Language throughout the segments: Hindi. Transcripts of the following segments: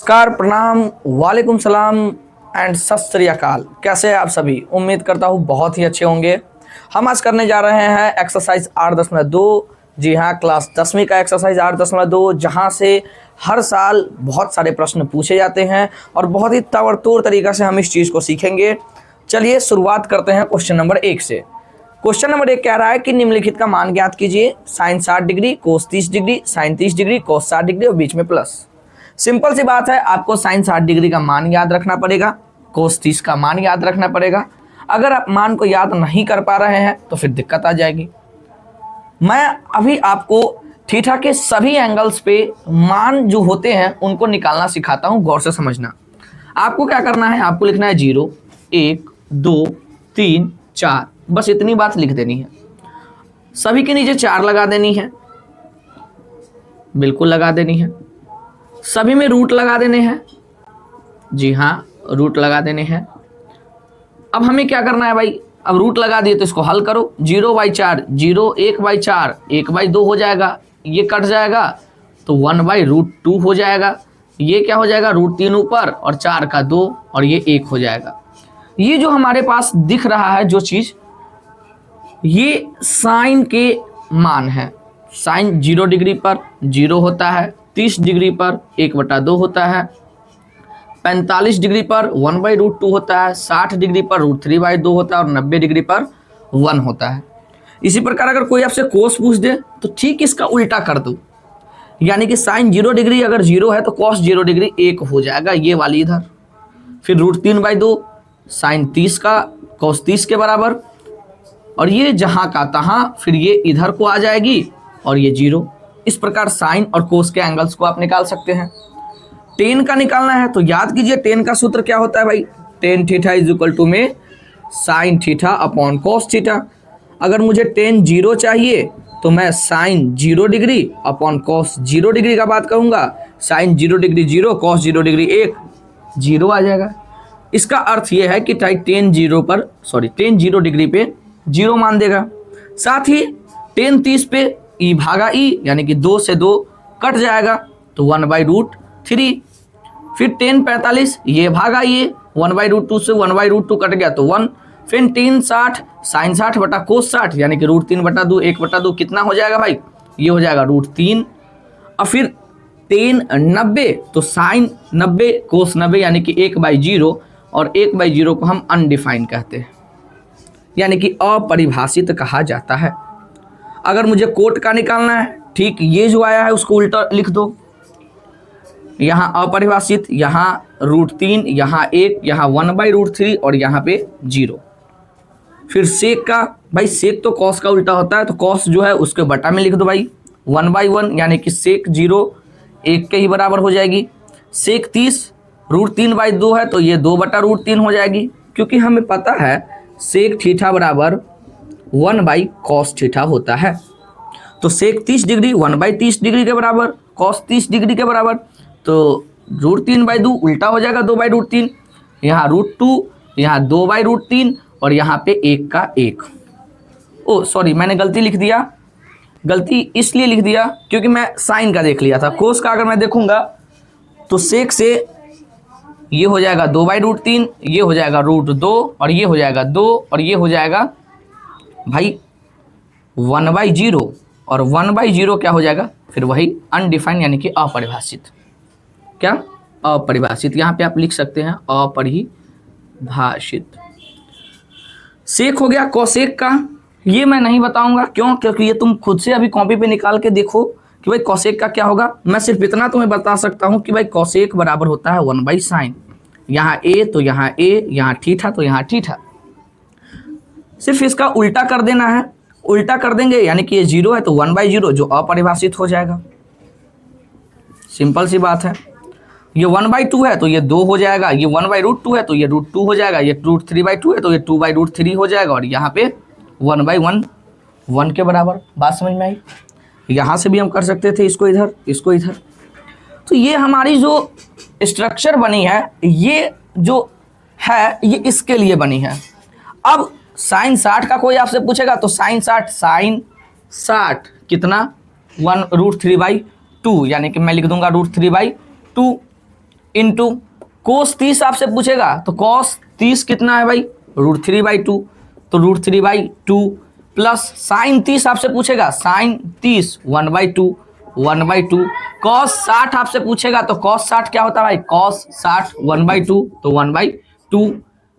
नमस्कार, प्रणाम, वालेकुम सलाम एंड सत श्री अकाल। कैसे हैं आप सभी? उम्मीद करता हूँ बहुत ही अच्छे होंगे। हम आज करने जा रहे हैं एक्सरसाइज 8.2। जी हाँ, क्लास 10वीं का एक्सरसाइज 8.2, जहाँ से हर साल बहुत सारे प्रश्न पूछे जाते हैं और बहुत ही ताबड़तोड़ तरीक़ा से हम इस चीज़ को सीखेंगे। चलिए शुरुआत करते हैं क्वेश्चन नंबर 1 से। क्वेश्चन नंबर 1 कह रहा है कि निम्नलिखित का मान ज्ञात कीजिए। साइन 60 डिग्री, कोस 30 डिग्री, साइन 30 डिग्री, कोस 60 डिग्री और बीच में प्लस। सिंपल सी बात है, आपको साइन 60 डिग्री का मान याद रखना पड़ेगा, कोस 30 का मान याद रखना पड़ेगा। अगर आप मान को याद नहीं कर पा रहे हैं तो फिर दिक्कत आ जाएगी। मैं अभी आपको थीटा के सभी एंगल्स पे मान जो होते हैं उनको निकालना सिखाता हूं, गौर से समझना। आपको क्या करना है, आपको लिखना है 0, 1, 2, 3, 4, बस इतनी बात लिख देनी है। सभी के नीचे 4 लगा देनी है, बिल्कुल लगा देनी है। सभी में रूट लगा देने हैं, जी हाँ, रूट लगा देने हैं। अब हमें क्या करना है भाई, अब रूट लगा दिए तो इसको हल करो। 0/4 0, 1/4 1/2 हो जाएगा, ये कट जाएगा तो 1/√2 हो जाएगा। ये क्या हो जाएगा, √3 ऊपर और 4 का 2 और ये 1 हो जाएगा। ये जो हमारे पास दिख रहा है जो चीज़, ये साइन के मान है। साइन 0 डिग्री पर 0 होता है, 30 डिग्री पर 1/2 होता है, 45 डिग्री पर 1/√2 होता है, 60 डिग्री पर √3/2 होता है और 90 डिग्री पर 1 होता है। इसी प्रकार अगर कोई आपसे कोस पूछ दे तो ठीक इसका उल्टा कर दो, यानी कि साइन 0 डिग्री अगर 0 है तो कॉस 0 डिग्री 1 हो जाएगा, ये वाली इधर। फिर √3/2 साइन 30 का कॉस 30 के बराबर, और ये जहाँ का तहाँ फिर ये इधर को आ जाएगी और ये 0। इस प्रकार साइन और कोस के एंगल्स को आप निकाल सकते हैं। टेन का निकालना है तो याद कीजिए, टेन का सूत्र क्या होता है भाई, tan theta is equal to में sine theta upon cos theta. अगर मुझे टेन 0 चाहिए तो मैं sine 0 degree upon cos 0 degree का बात करूंगा। साइन 0 डिग्री 0, कोस 0 डिग्री 1, 0 आ जाएगा। इसका अर्थ यह है कि टेन 0 डिग्री पे 0 मान देगा। साथ ही टेन 30 पे ई भागा ई, यानी कि 2 से 2 कट जाएगा तो 1/√3। फिर टेन 45 ये भागा ये, 1/√2 से 1/√2 कट गया तो 1। फिर टेन 60 साइन 60 बटा कोस 60, यानी कि √3/2 1/2 कितना हो जाएगा भाई, ये हो जाएगा √3। और फिर टेन 90 तो साइन 90 कोस 90, यानी कि 1/0, और 1/0 को हम अनडिफाइंड कहते हैं, यानी कि अपरिभाषित कहा जाता है। अगर मुझे कोट का निकालना है, ठीक ये जो आया है उसको उल्टा लिख दो। यहाँ अपरिभाषित, यहाँ √3, यहाँ 1, यहाँ 1/√3 और यहाँ पे 0। फिर सेक का, भाई सेक तो कॉस का उल्टा होता है, तो कॉस जो है उसके बटा में लिख दो भाई 1/1, यानी कि सेक 0 1 के ही बराबर हो जाएगी। सेक 30 √3/2 है तो ये 2/√3 हो जाएगी, क्योंकि हमें पता है सेक थीटा बराबर 1/cos थीटा होता है। तो सेक 30 डिग्री 1/30 डिग्री के बराबर, cos 30 डिग्री के बराबर, तो √3/2 उल्टा हो जाएगा 2/√3, यहाँ √2, यहाँ 2/√3 और यहाँ पे 1 का 1। ओ सॉरी, मैंने गलती लिख दिया। गलती इसलिए लिख दिया क्योंकि मैं साइन का देख लिया था। कोस का अगर मैं देखूंगा तो सेक से ये हो जाएगा 2/√3, ये हो जाएगा √2 और ये हो जाएगा 2 और ये हो जाएगा भाई 1/0, और 1/0 क्या हो जाएगा, फिर वही अनडिफाइंड, यानी कि अपरिभाषित। क्या अपरिभाषित, यहाँ पे आप लिख सकते हैं अपरिभाषित। सेक हो गया कोसेक का, ये मैं नहीं बताऊंगा क्यों, क्योंकि ये तुम खुद से अभी कॉपी पे निकाल के देखो कि भाई कोसेक का क्या होगा। मैं सिर्फ इतना तुम्हें बता सकता हूँ कि भाई कोसेक बराबर होता है 1/sin। यहाँ ए तो यहाँ ए, यहाँ थीटा तो यहाँ थीटा। सिर्फ इसका उल्टा कर देना है, उल्टा कर देंगे यानी कि ये 0 है तो 1/0 जो अपरिभाषित हो जाएगा। सिंपल सी बात है। ये 1/2 है तो ये 2 हो जाएगा, ये 1/√2 है तो ये √2 हो जाएगा, ये √3/2 है तो ये 2/√3 हो जाएगा, और यहाँ पे 1/1 1 के बराबर। बात समझ में आई? यहाँ से भी हम कर सकते थे इसको इधर, इसको इधर। तो ये हमारी जो स्ट्रक्चर बनी है, ये जो है ये इसके लिए बनी है। अब साइन 60 का कोई आपसे पूछेगा तो साइन 60 कितना 1√3/2, यानी कि मैं लिख दूंगा √3/2। इंटू कोस 30 आपसे पूछेगा तो कॉस 30 कितना है भाई, √3/2, तो √3/2 प्लस साइन 30 आपसे पूछेगा, साइन 30 1/2 कॉस 60 आपसे पूछेगा तो कॉस 60 क्या होता है भाई, कॉस 60 1/2 तो 1/2।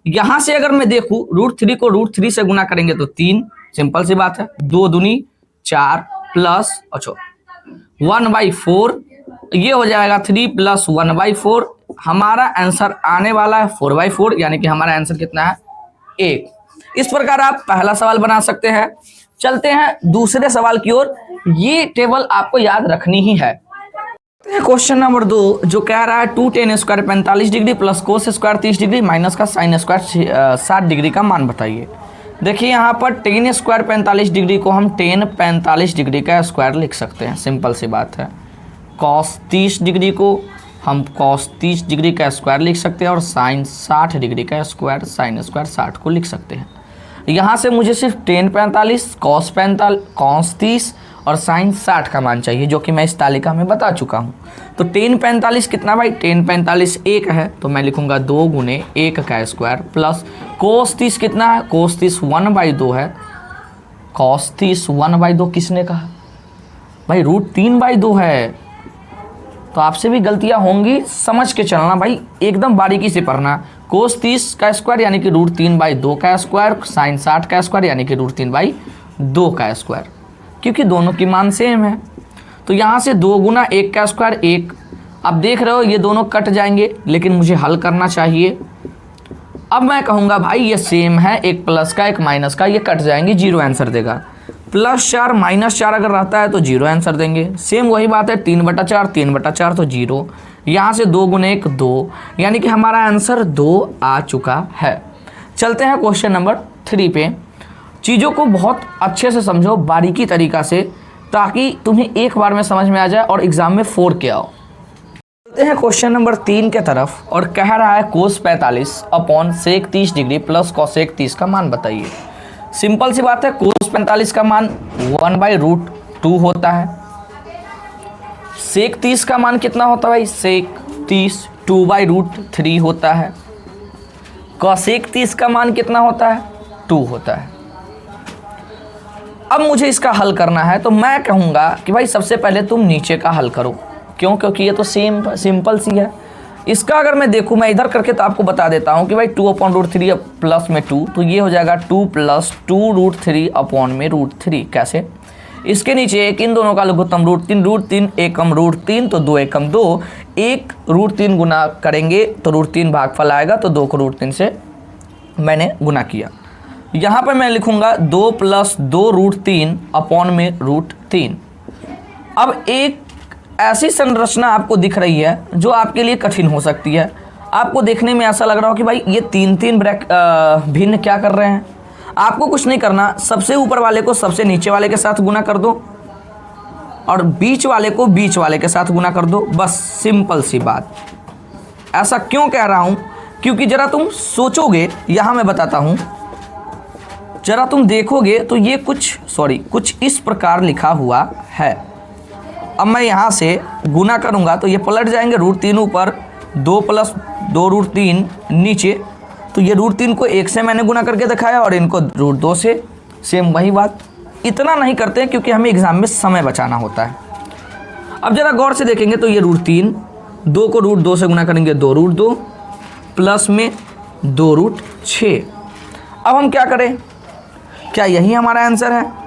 यहां से अगर मैं देखूं √3 को √3 से गुना करेंगे तो 3, सिंपल सी बात है, 2 दूनी 4 प्लस 1/4, ये हो जाएगा 3 प्लस 1/4। हमारा आंसर आने वाला है 4/4, यानी कि हमारा आंसर कितना है 1। इस प्रकार आप पहला सवाल बना सकते हैं। चलते हैं दूसरे सवाल की ओर, ये टेबल आपको याद रखनी ही है। क्वेश्चन नंबर 2 जो कह रहा है 2tan² 45 degree plus cos square 30 degree minus का साइन स्क्वायर 60 डिग्री का मान बताइए। देखिए यहाँ पर tan² 45 डिग्री को हम tan 45 डिग्री का स्क्वायर लिख सकते हैं, सिंपल सी बात है। cos 30 डिग्री को हम cos 30 डिग्री का स्क्वायर लिख सकते हैं और साइन 60 डिग्री का स्क्वायर साइन स्क्वायर 60 को लिख सकते हैं। यहाँ से मुझे सिर्फ tan 45 cos 30 और साइन 60 का मान चाहिए, जो कि मैं इस तालिका में बता चुका हूँ। तो tan 45 कितना भाई, tan 45 1 है तो मैं लिखूंगा 2 गुने 1 का स्क्वायर प्लस cos 30 कितना है, cos 30 1/2 है। cos 30 1/2 किसने कहा भाई, √3/2 है। तो आपसे भी गलतियां होंगी, समझ के चलना भाई, एकदम बारीकी से पढ़ना। cos 30 का स्क्वायर यानी कि √3/2 का स्क्वायर, साइन 60 का स्क्वायर यानी कि √3/2 का स्क्वायर, क्योंकि दोनों की मान सेम है। तो यहाँ से 2 गुना 1 का स्क्वायर 1। अब देख रहे हो ये दोनों कट जाएंगे, लेकिन मुझे हल करना चाहिए। अब मैं कहूँगा भाई ये सेम है, एक प्लस का एक माइनस का, ये कट जाएंगे, 0 आंसर देगा। +4 -4 अगर रहता है तो 0 आंसर देंगे। सेम वही बात है, 3/4 3/4 तो 0। यहाँ से 2 गुने 1 2, यानी कि हमारा आंसर 2 आ चुका है। चलते हैं क्वेश्चन नंबर 3 पे। चीज़ों को बहुत अच्छे से समझो, बारीकी तरीका से, ताकि तुम्हें एक बार में समझ में आ जाए और एग्जाम में 4 के आओ। चलते हैं क्वेश्चन नंबर 3 के तरफ, और कह रहा है cos 45 upon sec 30 degree plus cosec 30 का मान बताइए। सिंपल सी बात है, cos 45 का मान 1/√2 होता है। sec 30 का मान कितना होता है भाई, sec 30 2/√3 होता है। cosec 30 का मान कितना होता है, 2 होता है। अब मुझे इसका हल करना है, तो मैं कहूँगा कि भाई सबसे पहले तुम नीचे का हल करो। क्यों, क्योंकि ये तो सिंपल सी है। इसका अगर मैं देखूँ, मैं इधर करके तो आपको बता देता हूँ कि भाई 2/√3 प्लस में 2, तो ये हो जाएगा 2 + 2√3 अपॉन में √3। कैसे, इसके नीचे एक, इन दोनों का लघुत्तम √3 एकम √3 तो 2 एकम 2, 1 √3 गुना करेंगे तो √3 भागफल आएगा, तो 2 को √3 से मैंने गुना किया। यहाँ पर मैं लिखूँगा 2 + 2√3 अपॉन में √3। अब एक ऐसी संरचना आपको दिख रही है जो आपके लिए कठिन हो सकती है। आपको देखने में ऐसा लग रहा हो कि भाई ये 3 भिन्न क्या कर रहे हैं। आपको कुछ नहीं करना, सबसे ऊपर वाले को सबसे नीचे वाले के साथ गुना कर दो और बीच वाले को बीच वाले के साथ गुना कर दो, बस सिंपल सी बात। ऐसा क्यों कह रहा हूँ, क्योंकि ज़रा तुम सोचोगे, यहाँ मैं बताता हूँ, ज़रा तुम देखोगे तो ये कुछ इस प्रकार लिखा हुआ है। अब मैं यहाँ से गुना करूँगा तो ये पलट जाएंगे, √3 ऊपर, 2 + 2√3 नीचे, तो ये √3 को 1 से मैंने गुना करके दिखाया और इनको √2 से, सेम वही बात। इतना नहीं करते हैं क्योंकि हमें एग्ज़ाम में समय बचाना होता है। अब ज़रा गौर से देखेंगे तो ये √3, 2 को √2 से गुना करेंगे 2√2 प्लस में 2√6। अब हम क्या करें, क्या यही हमारा आंसर है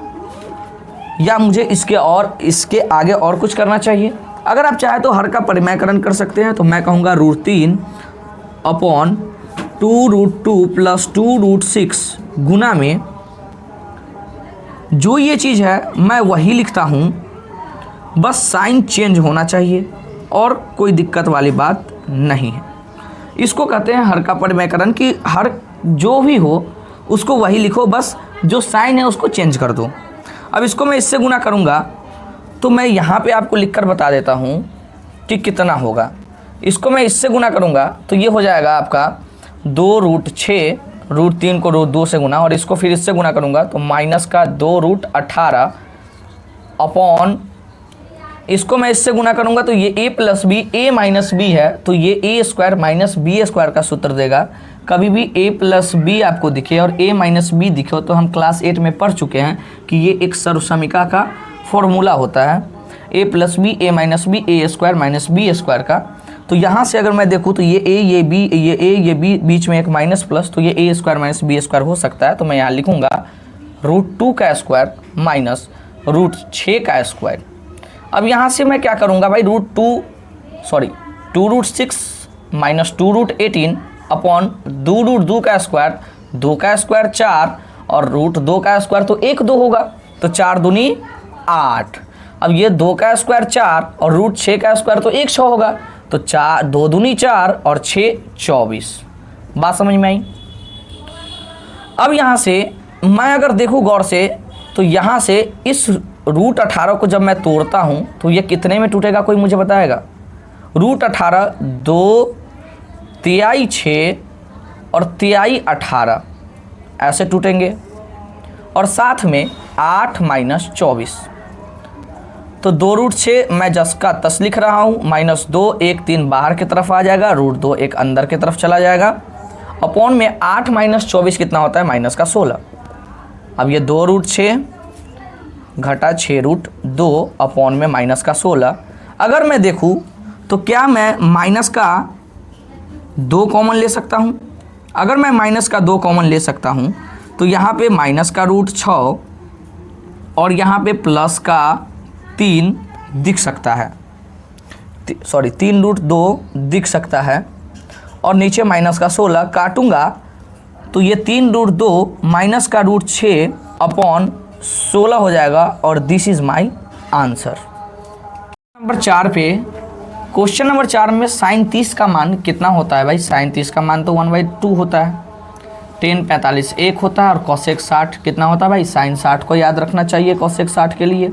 या मुझे इसके आगे और कुछ करना चाहिए? अगर आप चाहे तो हर का परिमयकरण कर सकते हैं। तो मैं कहूँगा √3 अपॉन 2√2 प्लस 2√6 गुना में जो ये चीज़ है मैं वही लिखता हूँ, बस साइन चेंज होना चाहिए और कोई दिक्कत वाली बात नहीं है। इसको कहते हैं हर का परिमयकरण, कि हर जो भी हो उसको वही लिखो, बस जो साइन है उसको चेंज कर दो। अब इसको मैं इससे गुना करूँगा तो मैं यहाँ पे आपको लिखकर बता देता हूँ कि कितना होगा। इसको मैं इससे गुना करूँगा तो ये हो जाएगा आपका 2√6, √3 को √2 से गुना, और इसको फिर इससे गुना करूँगा तो माइनस का 2√18 अपॉन इसको मैं इससे गुना करूंगा तो ये a plus b, a minus b है तो ये a square minus b square का सूत्र देगा। कभी भी a प्लस बी आपको दिखे और a माइनस बी दिखे तो हम क्लास 8 में पढ़ चुके हैं कि ये एक सर्वसमीका का फॉर्मूला होता है, a plus b, a minus b, a square minus b square का। तो यहाँ से अगर मैं देखूँ तो ये a, ये b, ये a, ये b, बीच में एक माइनस प्लस, तो ये a square minus b square हो सकता है। तो मैं यहाँ लिखूँगा √2 का स्क्वायर माइनस √6 का स्क्वायर। अब यहाँ से मैं क्या करूँगा भाई, 2√6 माइनस 2√18 अपॉन 2√2 का स्क्वायर, 2 का स्क्वायर 4 और √2 का स्क्वायर तो 1 2 होगा, तो 4 दूनी 8। अब ये 2 का स्क्वायर 4 और √6 का स्क्वायर तो 1 6 होगा, तो 2 दूनी 4 और 6 24। बात समझ में आई। अब यहाँ से मैं अगर देखूँ गौर से तो यहाँ से इस √18 को जब मैं तोड़ता हूँ तो ये कितने में टूटेगा, कोई मुझे बताएगा। √18 2 तिहाई 6 और तिहाई 18 ऐसे टूटेंगे, और साथ में 8 माइनस 24। तो 2√6 मैं जस का तस लिख रहा हूँ, माइनस 2 1 3 बाहर की तरफ आ जाएगा, √2 एक अंदर की तरफ चला जाएगा, अपॉन में 8 माइनस 24 कितना होता है, माइनस का 16। अब ये 2√6 घटा 6√2 अपॉन में माइनस का 16। अगर मैं देखूँ तो क्या मैं माइनस का 2 कॉमन ले सकता हूँ? अगर मैं माइनस का 2 कॉमन ले सकता हूँ तो यहाँ पे माइनस का √6 और यहाँ पे प्लस का 3 दिख सकता है, सॉरी 3√2 दिख सकता है, और नीचे माइनस का 16 काटूंगा तो ये 3√2 माइनस का √6 अपॉन 16 हो जाएगा, और this is my answer. Number 4 पे, क्वेश्चन नंबर 4 में साइन 30 का मान कितना होता है भाई? साइन 30 का मान तो 1/2 होता है, tan 45 1 होता है, और कोसेक 60 कितना होता है भाई? साइन 60 को याद रखना चाहिए कोसेक 60 के लिए।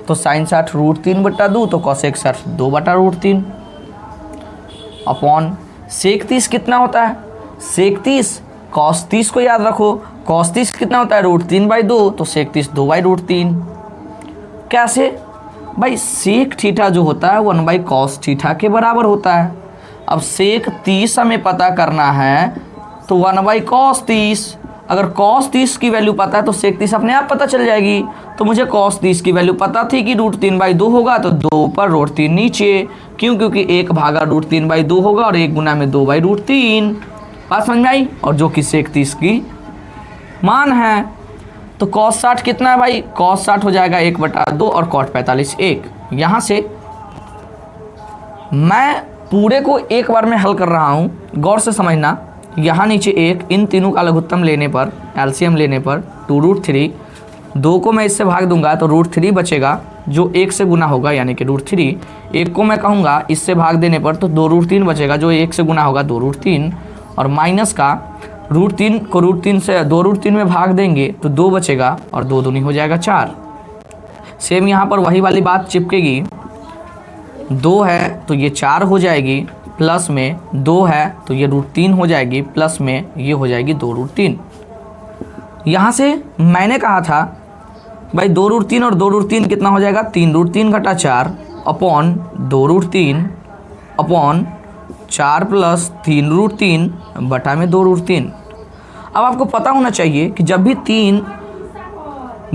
तो साइन 60 √3/2, तो कोसेक 60 2/√3 अपॉन सेक 30 कितना होता है? सेक 30 कॉस 30 को याद रखो, कॉस 30 कितना होता है? √3/2, तो सेक 30 2/√3। कैसे भाई? सेक थीटा जो होता है 1/cos थीटा के बराबर होता है। अब सेक 30 हमें पता करना है तो 1/cos 30, अगर cos 30 की वैल्यू पता है तो सेक 30 अपने आप पता चल जाएगी। तो मुझे cos 30 की वैल्यू पता थी कि √3/2 होगा, तो 2 ऊपर √3 नीचे, क्यों? क्योंकि 1 भागा √3/2 होगा और 1 गुना में 2/√3। बात समझ में आई? और जो कि सेक 30 की मान है। तो cos 60 कितना है भाई? cos 60 हो जाएगा 1/2 और cot 45 1। यहाँ से मैं पूरे को एक बार में हल कर रहा हूँ, गौर से समझना। यहाँ नीचे 1, इन तीनों का लघुत्तम लेने पर, एलसीएम लेने पर 2√3, 2 को मैं इससे भाग दूंगा तो √3 बचेगा जो 1 से गुना होगा, यानी कि √3। 1 को मैं कहूँगा इससे भाग देने पर तो 2√3 बचेगा जो 1 से गुना होगा 2√3, और माइनस का √3 को √3 से 2√3 में भाग देंगे तो 2 बचेगा, और 2 दूनी हो जाएगा 4। सेम यहाँ पर वही वाली बात चिपकेगी, 2 है तो ये 4 हो जाएगी, प्लस में 2 है तो ये √3 हो जाएगी, प्लस में ये हो जाएगी 2√3। यहाँ से मैंने कहा था भाई 2√3 और 2√3 कितना हो जाएगा? 3√3 घटा 4 अपॉन 2√3 अपॉन 4 प्लस 3√3 बटा में 2√3। अब आपको पता होना चाहिए कि जब भी 3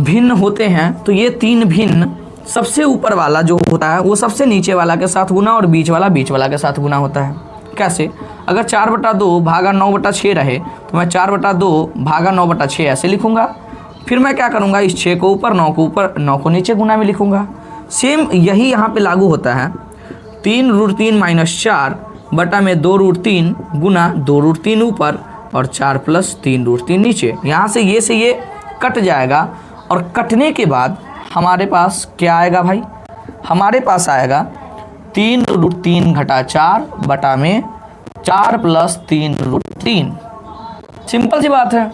भिन्न होते हैं तो ये 3 भिन्न सबसे ऊपर वाला जो होता है वो सबसे नीचे वाला के साथ गुना, और बीच वाला के साथ गुना होता है। कैसे? अगर 4/2 भागा 9/6 रहे तो मैं 4/2 भागा 9/6 ऐसे लिखूंगा। फिर मैं क्या करूंगा? इस 6 को ऊपर, 9 को ऊपर, 9 को नीचे गुना में लिखूंगा। सेम यही यहाँ पे लागू होता है। 3√3 माइनस 4 बटा में 2√3 गुना 2√3 ऊपर और 4 प्लस 3√3 नीचे। यहाँ से ये कट जाएगा, और कटने के बाद हमारे पास क्या आएगा भाई? हमारे पास आएगा 3√3 घटा 4 बटा में 4 प्लस 3√3। सिंपल सी बात है।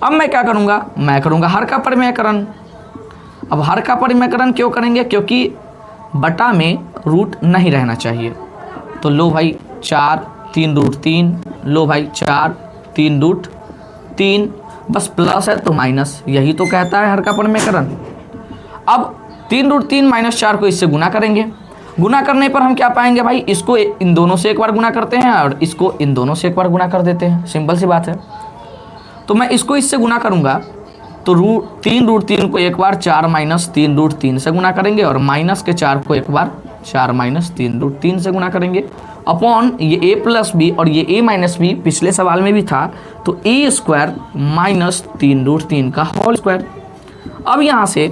अब मैं क्या करूँगा? मैं करूँगा हर का परिमेयकरण। अब हर का परिमेयकरण क्यों करेंगे? क्योंकि बटा में रूट नहीं रहना चाहिए। तो लो भाई 4 3√3, लो भाई 4 3√3, बस प्लस है तो माइनस, यही तो कहता है हर का परिमेयकरण। अब 3√3 माइनस 4 को इससे गुना करेंगे। गुना करने पर हम क्या पाएंगे भाई, इसको इन दोनों से एक बार गुना करते हैं और इसको इन दोनों से एक बार गुना कर देते हैं, सिंपल सी बात है। तो मैं इसको इससे गुना करूंगा तो 3√3 को एक बार 4 माइनस 3√3 से गुना करेंगे और माइनस के 4 को एक बार 4 माइनस 3√3 से गुना करेंगे अपॉन ये a प्लस बी और ये a माइनस बी पिछले सवाल में भी था, तो a स्क्वायर माइनस 3√3 का होल स्क्वायर। अब यहाँ से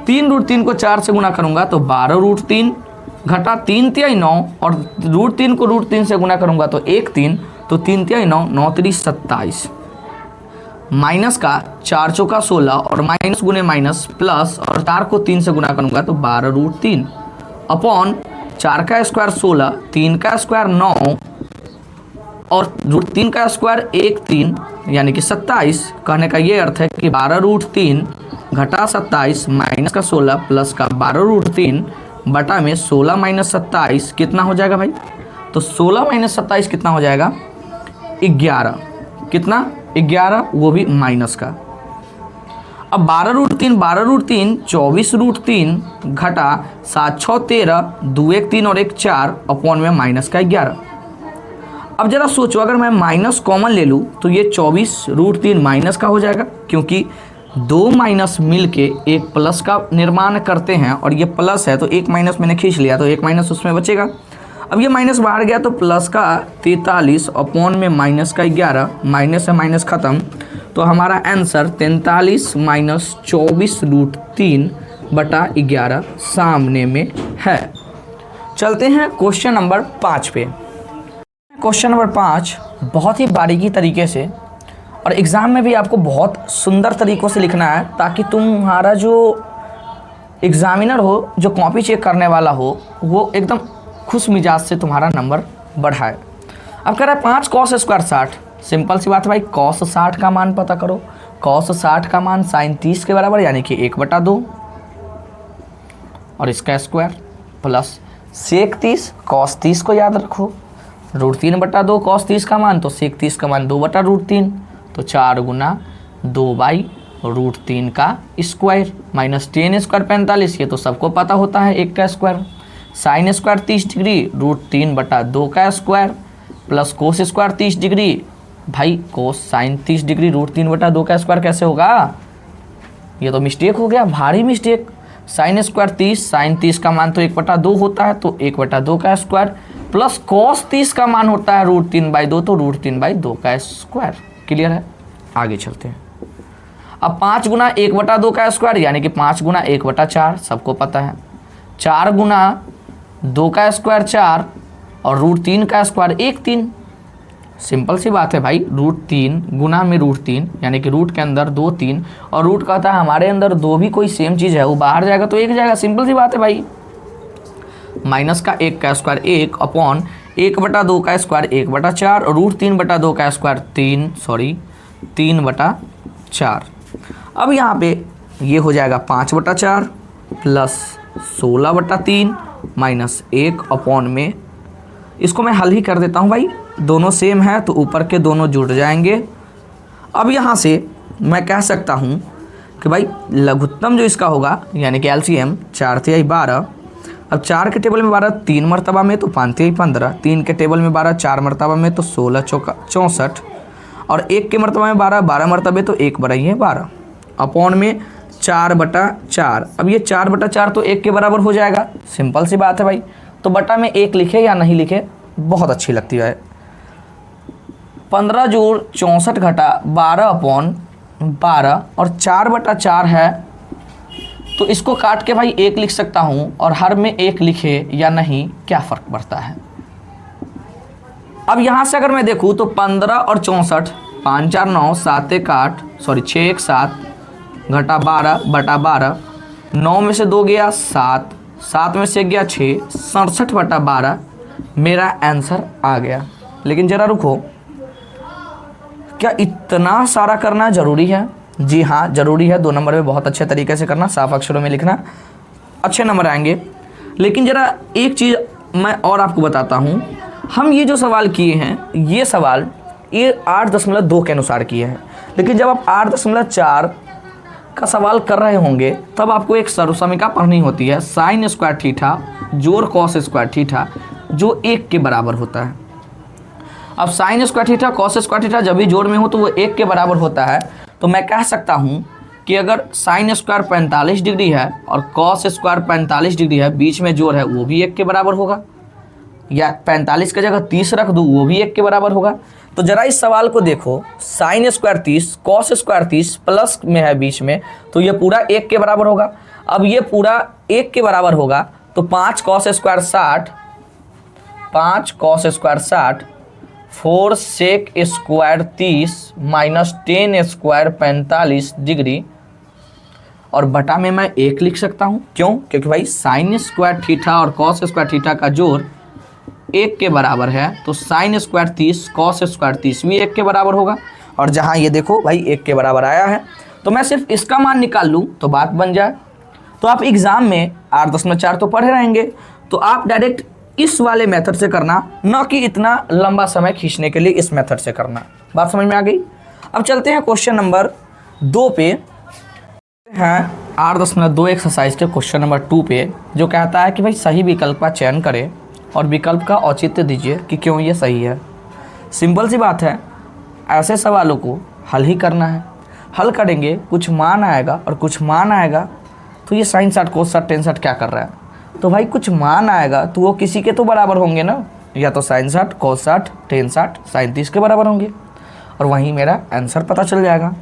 3√3 को 4 से गुना करूँगा तो 12√3 घटा 3 तिहाई 9 और √3 को √3 से गुना करूँगा तो 1 3, तो 3 तिहाई 9 9 3 27 माइनस का 4 चौका 16 और माइनस गुने माइनस प्लस और 4 को 3 से गुना करूँगा तो 12√3 अपॉन 4 का स्क्वायर 16, 3 का स्क्वायर 9 और √3 का स्क्वायर 1 3 यानी कि 27। कहने का ये अर्थ है कि 12√3 घटा 27 माइनस का 16 प्लस का 12√3 बटा में 16 माइनस 27 कितना हो जाएगा भाई, तो 16 माइनस 27 कितना हो जाएगा 11, कितना 11, वो भी माइनस का। अब 12√3 24√3 घटा 7 6 13 2 1 3 और 1 4 अपॉन में माइनस का 11। अब जरा सोचो अगर मैं माइनस कॉमन ले लूँ तो ये 24√3 माइनस का हो जाएगा, क्योंकि दो माइनस मिल के एक प्लस का निर्माण करते हैं और ये प्लस है तो एक माइनस मैंने खींच लिया तो एक माइनस उसमें बचेगा। अब ये माइनस बाहर गया तो प्लस का 43 अपॉन में माइनस का 11, माइनस से माइनस ख़त्म, तो हमारा आंसर 43 माइनस 24√3 बटा 11 सामने में है। चलते हैं क्वेश्चन नंबर 5 पे। क्वेश्चन नंबर 5 बहुत ही बारीकी तरीके से और एग्ज़ाम में भी आपको बहुत सुंदर तरीक़ों से लिखना है ताकि तुम्हारा जो एग्ज़ामिनर हो, जो कॉपी चेक करने वाला हो, वो एकदम खुश मिजाज से तुम्हारा नंबर बढ़ाए। अब कह रहा है 5 cos स्क्वायर 60, सिंपल सी बात है भाई, cos 60 का मान पता करो। cos 60 का मान sin 30 के बराबर यानी कि 1/2 और इसका स्क्वायर प्लस sec 30 cos 30 को याद रखो, √3/2 cos 30 का मान, तो sec 30 का मान 2/√3, तो 4 गुना 2/√3 का स्क्वायर माइनस 10 स्क्वायर 45, ये तो सबको पता होता है 1 का स्क्वायर, साइन स्क्वायर 30 डिग्री √3/2 का square plus cos square 30 degree, भाई कोस साइन 30 डिग्री √3/2 का स्क्वायर कैसे होगा, ये तो मिस्टेक हो गया, भारी मिस्टेक। साइन स्क्वायर 30, साइन 30 का मान तो 1/2 होता है तो 1/2 का स्क्वायर प्लस कोस 30 का मान होता है √3/2 तो √3/2 का स्क्वायर। क्लियर है, आगे चलते हैं। अब 5 गुना 1/2 का स्क्वायर यानी कि 5 गुना 1/4 सबको पता है, 4 गुना 2 का स्क्वायर 4 और √3 का स्क्वायर 1 3, सिंपल सी बात है भाई, √3 गुना में √3 यानी कि रूट के अंदर 2 3 और रूट कहता है हमारे अंदर 2 भी कोई सेम चीज़ है, वो बाहर जाएगा तो 1 जाएगा, सिंपल सी बात है भाई। माइनस का 1 का स्क्वायर 1 अपॉन 1/2 का स्क्वायर 1/4 और √3/2 का स्क्वायर 3/4। अब यहाँ पे ये हो जाएगा 5/4 प्लस 16/3 माइनस 1 अपॉन में, इसको मैं हल ही कर देता हूँ भाई, दोनों सेम है तो ऊपर के दोनों जुड़ जाएंगे। अब यहाँ से मैं कह सकता हूँ कि भाई लघुत्तम जो इसका होगा यानी कि एलसीएम 4 तिहाई 12, अब 4 के टेबल में 12 3 मरतबा में तो 5 तिहाई 15, 3 के टेबल में 12 4 मरतबा में तो 16 चौका 64 और 1 के मरतबा में 12 12 मरतबे तो 1/12 अपॉन में 4/4। अब ये 4/4 तो 1 के बराबर हो जाएगा, सिंपल सी बात है भाई, तो बटा में 1 लिखे या नहीं लिखे बहुत अच्छी लगती है। 15 जोड़ 64 घटा 12/12 और 4/4 है तो इसको काट के भाई 1 लिख सकता हूँ और हर में 1 लिखे या नहीं क्या फ़र्क पड़ता है। अब यहाँ से अगर मैं देखूँ तो 15 और 64 5 4 9 7 1 8 सॉरी 6 1 7 घटा 12/12, 9 में से 2 गया 7, 7 में से गया 6, 67/12 मेरा आंसर आ गया। लेकिन ज़रा रुको, क्या इतना सारा करना ज़रूरी है? जी हाँ ज़रूरी है, 2 नंबर में बहुत अच्छे तरीके से करना, साफ अक्षरों में लिखना, अच्छे नंबर आएंगे। लेकिन ज़रा एक चीज़ मैं और आपको बताता हूँ, हम ये जो सवाल किए हैं ये सवाल ये 8.2 के अनुसार किए हैं, लेकिन जब आप 8.4 का सवाल कर रहे होंगे तब आपको एक सर्वसमीका पढ़नी होती है, साइन स्क्वायर थीटा जोड़ कॉस स्क्वायर थीटा जो 1 के बराबर होता है। अब sine square theta cos square theta जब भी जोड़ में हो तो वो 1 के बराबर होता है। तो मैं कह सकता हूँ कि अगर साइन स्क्वायर 45 डिग्री है और कॉस स्क्वायर 45 डिग्री है, बीच में जोड़ है, वो भी 1 के बराबर होगा, या 45 की जगह 30 रख दूँ वो भी 1 के बराबर होगा। तो जरा इस सवाल को देखो, sine square 30 cos square 30 plus में है बीच में, तो ये पूरा 1 के बराबर होगा। अब ये पूरा 1 के बराबर होगा तो 5 cos square 60, 5 cos square 60, 4 sec square 30 minus 10 square 45 degree, और बटा में मैं 1 लिख सकता हूँ। क्यों? क्योंकि भाई साइन स्क्वायर थीटा और कॉस स्क्वायर थीटा का जोड़ 1 के बराबर है, तो साइन स्क्वायर 30 कॉस स्क्वायर 30 भी 1 के बराबर होगा। और जहाँ ये देखो भाई 1 के बराबर आया है, तो मैं सिर्फ इसका मान निकाल लूँ तो बात बन जाए। तो आप एग्ज़ाम में 8.4 तो पढ़े रहेंगे, तो आप डायरेक्ट इस वाले मेथड से करना, न कि इतना लंबा समय खींचने के लिए इस मेथड से करना। बात समझ में आ गई? अब चलते हैं क्वेश्चन नंबर 2 पे, हैं 8.2 एक्सरसाइज के क्वेश्चन नंबर 2 पे, जो कहता है कि भाई सही विकल्प का चयन करें और विकल्प का औचित्य दीजिए कि क्यों ये सही है। सिंपल सी बात है, ऐसे सवालों को हल ही करना है। हल करेंगे, कुछ मान आएगा और कुछ मान आएगा, तो ये साइन 60 कोस 60 टेन 60 क्या कर रहा है? तो भाई कुछ मान आएगा तो वो किसी के तो बराबर होंगे ना, या तो साइन 60 कोस 60 टेन 60 साइन 30 के बराबर होंगे, और वहीं मेरा आंसर पता चल जाएगा।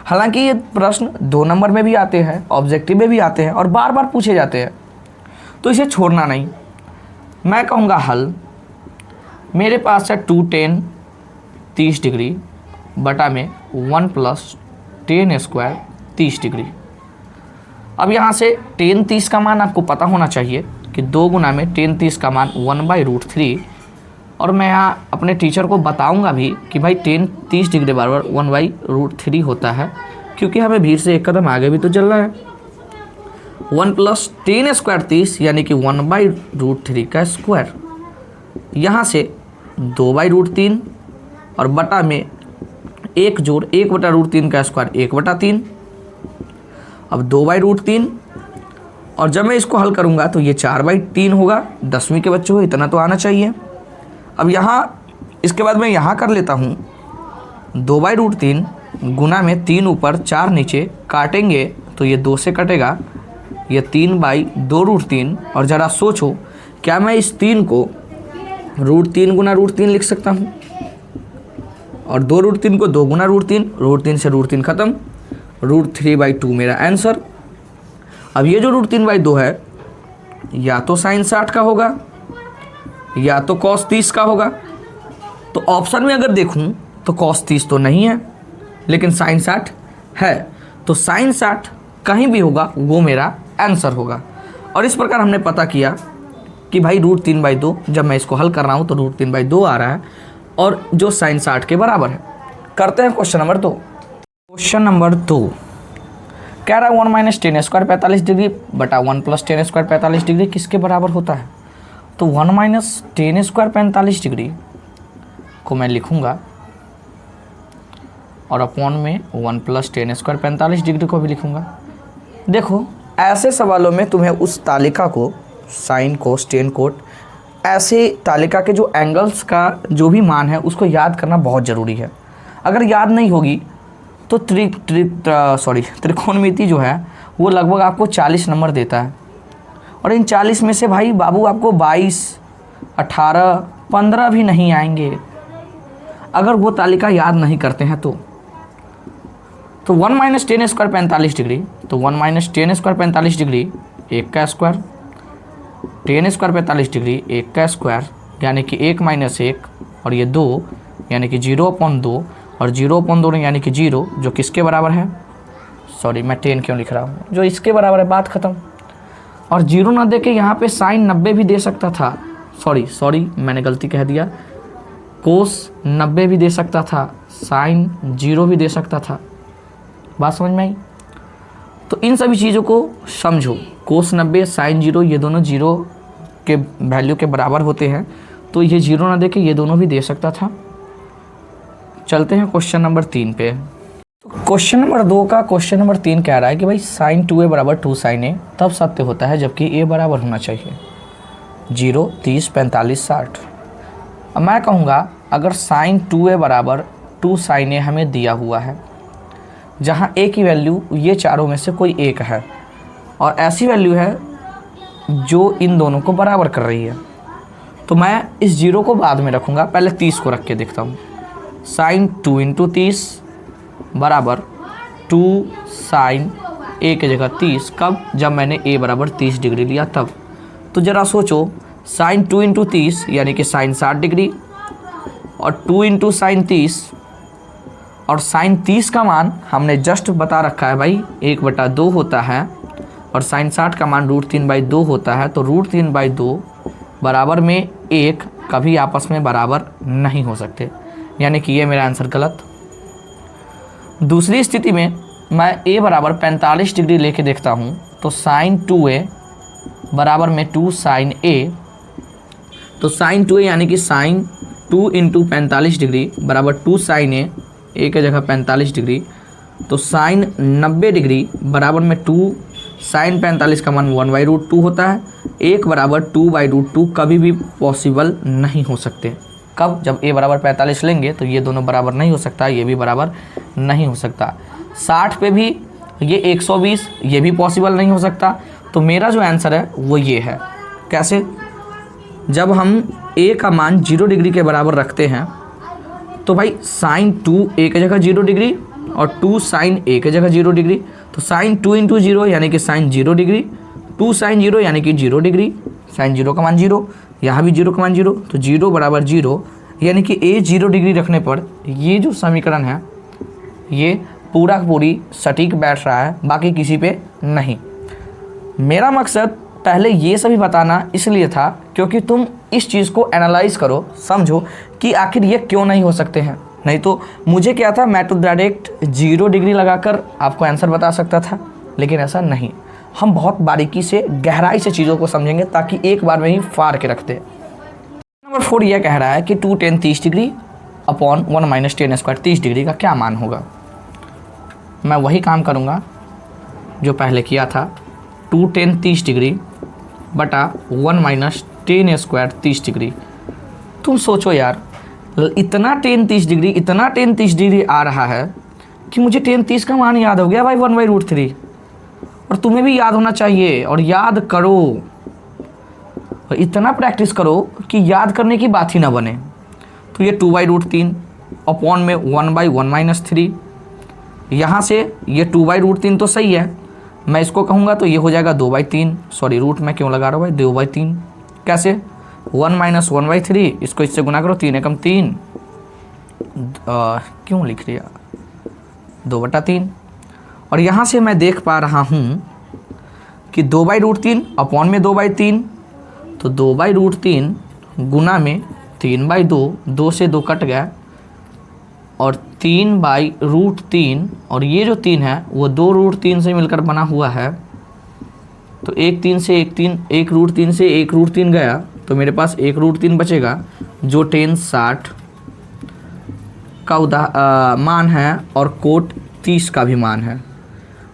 हालांकि ये प्रश्न 2 नंबर में भी आते हैं, ऑब्जेक्टिव में भी आते हैं और बार बार पूछे जाते हैं, तो इसे छोड़ना नहीं। मैं कहूँगा हल, मेरे पास है 2 10 30 डिग्री बटा में 1 प्लस 10 स्क्वायर 30 डिग्री। अब यहाँ से 10 30 का मान आपको पता होना चाहिए कि 2 गुना में 10 30 का मान 1/√3, और मैं यहाँ अपने टीचर को बताऊँगा भी कि भाई 10 30 डिग्री बराबर 1/√3 होता है, क्योंकि हमें भीड़ से एक कदम आगे भी तो चलना है। 1 प्लस 10 स्क्वायर 30 यानी कि 1/√3 का स्क्वायर, यहाँ से 2/√3 और बटा में 1 जोड़ 1/√3 का स्क्वायर 1/3। अब 2/√3, और जब मैं इसको हल करूँगा तो ये 4/3 होगा। 10वीं के बच्चों को इतना तो आना चाहिए। अब यहाँ इसके बाद मैं यहाँ कर लेता हूँ 2/√3 गुना में 3 ऊपर 4 नीचे, काटेंगे तो ये 2 से कटेगा, ये 3/2√3। और ज़रा सोचो, क्या मैं इस 3 को √3 गुना √3 लिख सकता हूँ, और 2√3 को 2 गुना √3 से √3 खत्म, √3/2 मेरा आंसर। अब ये जो √3/2 है, या तो साइन 60 का होगा या तो कॉस 30 का होगा। तो ऑप्शन में अगर देखूं तो कॉस 30 तो नहीं है, लेकिन साइन 60 है, तो साइन 60 कहीं भी होगा वो मेरा आंसर होगा। और इस प्रकार हमने पता किया कि भाई √3/2, जब मैं इसको हल कर रहा हूँ तो √3/2 आ रहा है, और जो साइन 60 के बराबर है। करते हैं क्वेश्चन नंबर 2। क्वेश्चन नंबर 2 कह रहा है 1 - 10 स्क्वायर 45 डिग्री बटा 1 प्लस 10 स्क्वायर 45 डिग्री किसके बराबर होता है? तो 1 - 10 स्क्वायर 45 डिग्री को मैं लिखूँगा, और अपॉन में 1 प्लस 10 स्क्वायर 45 डिग्री को भी लिखूँगा। देखो, ऐसे सवालों में तुम्हें उस तालिका को, साइन कोस टेन कोट, ऐसे तालिका के जो एंगल्स का जो भी मान है उसको याद करना बहुत ज़रूरी है। अगर याद नहीं होगी तो त्रिकोणमिति जो है वो लगभग आपको 40 नंबर देता है, और इन 40 में से भाई बाबू आपको 22, 18, 15 भी नहीं आएंगे अगर वो तालिका याद नहीं करते हैं तो 1 - 10 स्क्वायर 45 डिग्री, तो 1 - 10 स्क्वायर 45 डिग्री 1 का स्क्वायर, 10 स्क्वायर 45 डिग्री 1 का स्क्वायर, यानी कि 1 - 1 और ये 2 यानी कि 0/2, और 0/2 यानी कि 0, जो किसके बराबर है? सॉरी, मैं 10 क्यों लिख रहा हूँ, जो इसके बराबर है, बात ख़त्म। और 0 ना दे के यहाँ पे साइन 90 भी दे सकता था, सॉरी मैंने गलती कह दिया, कोस 90 भी दे सकता था, साइन 0 भी दे सकता था। बात समझ में आई? तो इन सभी चीज़ों को समझो, कोस 90 साइन 0 ये दोनों 0 के वैल्यू के बराबर होते हैं, तो ये 0 ना दे के ये दोनों भी दे सकता था। चलते हैं क्वेश्चन नंबर 3 पे। क्वेश्चन नंबर 2 का क्वेश्चन नंबर 3 कह रहा है कि भाई साइन 2a बराबर 2 साइन ए तब सत्य होता है जबकि a बराबर होना चाहिए 0, 30, 45, 60। अब मैं कहूँगा अगर साइन 2a बराबर 2 साइन ए हमें दिया हुआ है, जहाँ a की वैल्यू ये चारों में से कोई एक है और ऐसी वैल्यू है जो इन दोनों को बराबर कर रही है, तो मैं इस 0 को बाद में रखूँगा, पहले 30 को रख के देखता हूँ। साइन 2 इंटू 30 बराबर 2 साइन ए की जगह 30, कब? जब मैंने a बराबर 30 डिग्री लिया तब। तो ज़रा सोचो, साइन 2 इंटू 30 यानी कि साइन 60 डिग्री और 2 इंटू साइन 30, और साइन 30 का मान हमने जस्ट बता रखा है भाई 1/2 होता है और साइन 60 का मान √3/2 होता है। तो √3/2 बराबर में 1 कभी आपस में बराबर नहीं हो सकते, यानी कि ये मेरा आंसर गलत। दूसरी स्थिति में मैं a बराबर 45 डिग्री लेके देखता हूँ, तो साइन 2a बराबर में 2 साइन a, तो साइन 2a यानी कि साइन 2 इंटू 45 डिग्री बराबर 2 साइन a की जगह 45 डिग्री, तो साइन 90 डिग्री बराबर में 2 साइन 45 का मान 1/√2 होता है। 1 बराबर 2/√2 कभी भी पॉसिबल नहीं हो सकते। कब? जब a बराबर 45 लेंगे तो ये दोनों बराबर नहीं हो सकता, ये भी बराबर नहीं हो सकता। 60 पे भी ये 120, ये भी पॉसिबल नहीं हो सकता। तो मेरा जो आंसर है वो ये है। कैसे? जब हम a का मान 0 डिग्री के बराबर रखते हैं तो भाई साइन 2a की जगह 0 डिग्री और 2 साइन a की जगह 0 डिग्री, तो साइन 2 इंटू 0 यानी कि साइन 0 डिग्री, 2 साइन 0 यानी कि 0 डिग्री, साइन 0 का मान 0, यहाँ भी 0 का मान 0, तो 0 बराबर 0 यानी कि a 0 डिग्री रखने पर ये जो समीकरण है ये पूरा पूरी सटीक बैठ रहा है, बाकी किसी पे नहीं। मेरा मकसद पहले ये सभी बताना इसलिए था क्योंकि तुम इस चीज़ को एनालाइज करो, समझो कि आखिर ये क्यों नहीं हो सकते हैं। नहीं तो मुझे क्या था, मैं तो डायरेक्ट 0 डिग्री लगाकर आपको आंसर बता सकता था, लेकिन ऐसा नहीं। हम बहुत बारीकी से गहराई से चीज़ों को समझेंगे ताकि एक बार में ही फाड़ के रख दे। नंबर 4 यह कह रहा है कि 2 tan 30 degree upon 1 - tan square 30 degree का क्या मान होगा। मैं वही काम करूँगा जो पहले किया था, 2 tan 30 डिग्री बटा 1 - tan स्क्वायर 30 डिग्री। तुम सोचो यार, इतना tan 30 डिग्री, इतना tan 30 डिग्री आ रहा है कि मुझे tan 30 का मान याद हो गया भाई 1/√3, और तुम्हें भी याद होना चाहिए। और याद करो, और इतना प्रैक्टिस करो कि याद करने की बात ही ना बने। तो ये 2/√3 अपॉन में 1/1 - 3, यहाँ से ये 2/√3 तो सही है, मैं इसको कहूँगा तो ये हो जाएगा 2/3, सॉरी रूट में क्यों लगा रहा हूँ भाई, 2/3। कैसे? 1 - 1/3, इसको इससे गुना करो, 3 एकम 3, क्यों लिख लिया 2/3। और यहाँ से मैं देख पा रहा हूँ कि 2/√3 अपॉन में 2/3, तो 2/√3 गुना में 3/2, 2 से 2 कट गया और 3/√3, और ये जो 3 है वो 2√3 से मिलकर बना हुआ है। तो 1 3 से 1 3, 1√3 से 1√3 गया, तो मेरे पास 1√3 बचेगा जो tan 60 का मान है और कोट 30 का भी मान है।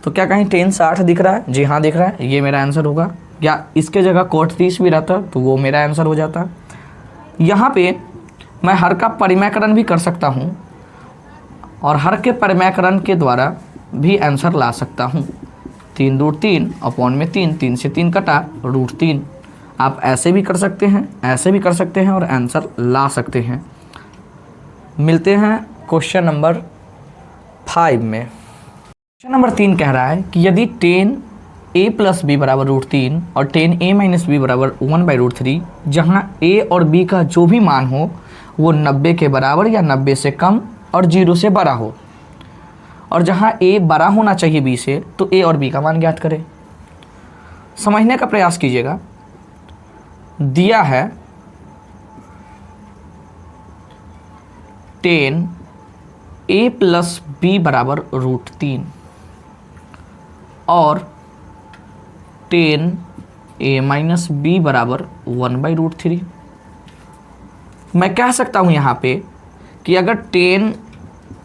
तो क्या कहीं tan 60 दिख रहा है? जी हाँ दिख रहा है, ये मेरा आंसर होगा। या इसके जगह कोट 30 भी रहता तो वो मेरा आंसर हो जाता। यहाँ पे मैं हर का परिमयकरण भी कर सकता हूँ और हर के परिमयकरण के द्वारा भी आंसर ला सकता हूँ। 3√3 अपॉन में 3, 3 से 3 कटा, √3। आप ऐसे भी कर सकते हैं, ऐसे भी कर सकते हैं और आंसर ला सकते हैं। मिलते हैं क्वेश्चन नंबर 5 में। क्वेश्चन नंबर 3 कह रहा है कि यदि tan a + b बराबर √3 और tan a - b बराबर 1/√3, जहाँ a और b का जो भी मान हो वो 90 के बराबर या 90 से कम और 0 से बड़ा हो, और जहाँ a बड़ा होना चाहिए b से, तो a और b का मान ज्ञात करें। समझने का प्रयास कीजिएगा। दिया है tan a + b बराबर √3 और tan a - b बराबर 1/√3। मैं कह सकता हूँ यहाँ पे कि अगर tan